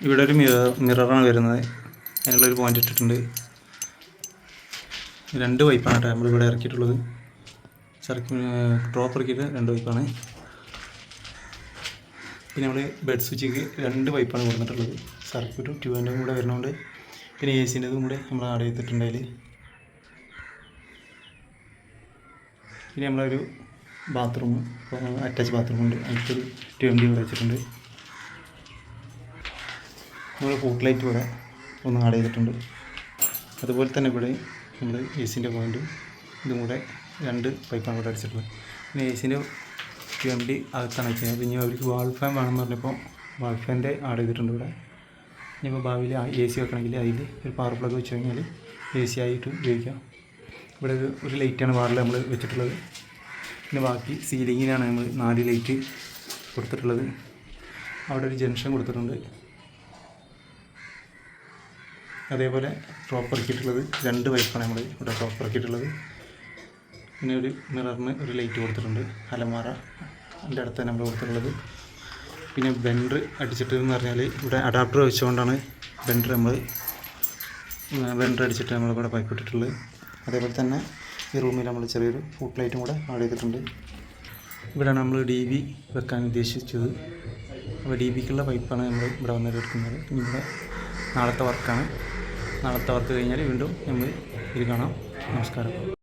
ഇവിടെ ഒരു മിററാണ് വരുന്നത്. അതിനുള്ളൊരു പോയിൻ്റ് ഇട്ടിട്ടുണ്ട്. 2 പൈപ്പാണ് കേട്ടോ നമ്മളിവിടെ ഇറക്കിയിട്ടുള്ളത്. ഡ്രോപ്പ് ഇറക്കിയിട്ട് 2 പൈപ്പാണ്. പിന്നെ നമ്മൾ ബെഡ് സ്വിച്ചിക്ക് 2 പൈപ്പാണ് കൊടുത്തിട്ടുള്ളത്. സർക്യൂട്ടും ട്യൂബിൻ്റെ കൂടെ വരുന്നതുകൊണ്ട് പിന്നെ എ സിൻ്റെതും കൂടെ നമ്മൾ ആഡ് ചെയ്തിട്ടുണ്ട് അതിൽ. പിന്നെ നമ്മളൊരു ബാത്റൂം, അറ്റാച്ച് ബാത്റൂമുണ്ട്. അതിലൊരു ട്യൂബ് ഇവിടെ വെച്ചിട്ടുണ്ട്. നമ്മൾ ഫുഡ് ലൈറ്റ് ഇവിടെ ഒന്ന് ആഡ് ചെയ്തിട്ടുണ്ട്. അതുപോലെ തന്നെ ഇവിടെ നമ്മൾ എ സിൻ്റെ പോയിൻറ്റും ഇതും കൂടെ 2 പൈപ്പാണ് ഇവിടെ അടിച്ചിട്ടുള്ളത്. പിന്നെ എ സിൻ്റെ ട്യൂബ് അകത്താണ് വെച്ചത്. പിന്നെ അവർക്ക് വാൾ ഫാൻ വേണമെന്ന് പറഞ്ഞപ്പോൾ വാൾ ഫാൻ്റെ ആഡ് ചെയ്തിട്ടുണ്ട് ഇവിടെ. ഇനിയിപ്പോൾ ഭാവിയിൽ എ സി വെക്കണമെങ്കിൽ അതിൽ ഒരു പവർ പ്ലഗ് വെച്ച് കഴിഞ്ഞാൽ എ സി ആയിട്ട് ഉപയോഗിക്കാം. ഇവിടെ ഒരു ലൈറ്റാണ് വാറിൽ നമ്മൾ വെച്ചിട്ടുള്ളത്. പിന്നെ ബാക്കി സീലിങ്ങിനാണ് നമ്മൾ 4 ലൈറ്റ് കൊടുത്തിട്ടുള്ളത്. അവിടെ ഒരു ജംഗ്ഷൻ കൊടുത്തിട്ടുണ്ട്. അതേപോലെ ഡ്രോപ്പ് ഇറക്കിയിട്ടുള്ളത് 2 പൈപ്പാണ് നമ്മൾ ഇവിടെ ഡ്രോപ്പ് ഇറക്കിയിട്ടുള്ളത്. പിന്നെ ഒരു മിററിന് ഒരു ലൈറ്റ് കൊടുത്തിട്ടുണ്ട്. അലമാര അതിൻ്റെ അടുത്ത് നമ്മൾ കൊടുത്തിട്ടുള്ളത്. പിന്നെ ബെൻഡർ അടിച്ചിട്ട് എന്ന് പറഞ്ഞാൽ ഇവിടെ അഡാപ്റ്റർ വെച്ചുകൊണ്ടാണ് ബെൻഡർ അടിച്ചിട്ട് നമ്മളിവിടെ പൈപ്പ് ഇട്ടിട്ടുള്ളത്. അതേപോലെ തന്നെ ഈ റൂമിൽ നമ്മൾ ചെറിയൊരു ഫുഡ് ലൈറ്റും കൂടെ ആഡ് ചെയ്തിട്ടുണ്ട്. ഇവിടെയാണ് നമ്മൾ DB വെക്കാൻ ഉദ്ദേശിച്ചത്. അപ്പോൾ DBക്കുള്ള പൈപ്പാണ് നമ്മൾ ഇവിടെ വന്നിട്ട് എടുക്കുന്നത്. ഇനി ഇവിടെ നാളത്തെ വർക്കാണ്. നാളത്തെ വർക്ക് കഴിഞ്ഞാൽ വീണ്ടും നമ്മൾ ഇത് കാണാം. നമസ്കാരം.